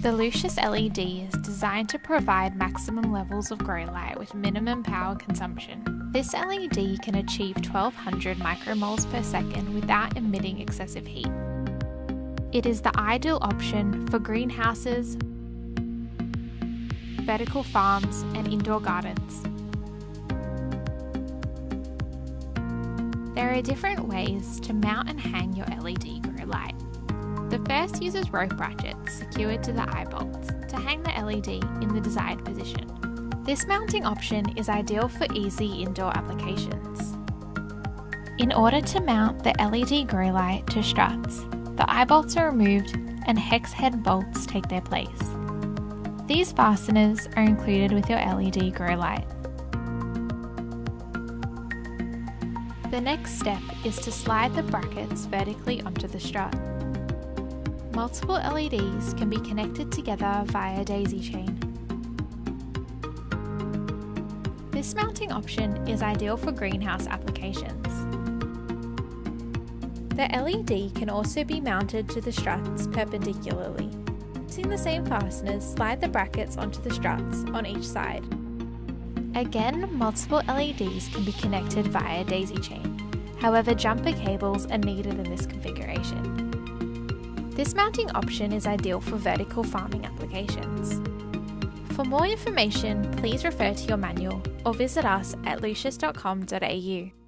The Lucius LED is designed to provide maximum levels of grow light with minimum power consumption. This LED can achieve 1200 micromoles per second without emitting excessive heat. It is the ideal option for greenhouses, vertical farms, and indoor gardens. There are different ways to mount and hang your LED grow light. The first uses rope ratchets secured to the eye bolts to hang the LED in the desired position. This mounting option is ideal for easy indoor applications. In order to mount the LED grow light to struts, the eye bolts are removed and hex head bolts take their place. These fasteners are included with your LED grow light. The next step is to slide the brackets vertically onto the strut. Multiple LEDs can be connected together via daisy chain. This mounting option is ideal for greenhouse applications. The LED can also be mounted to the struts perpendicularly. Using the same fasteners, slide the brackets onto the struts on each side. Again, multiple LEDs can be connected via daisy chain. However, jumper cables are needed in this configuration. This mounting option is ideal for vertical farming applications. For more information, please refer to your manual or visit us at lucius.com.au.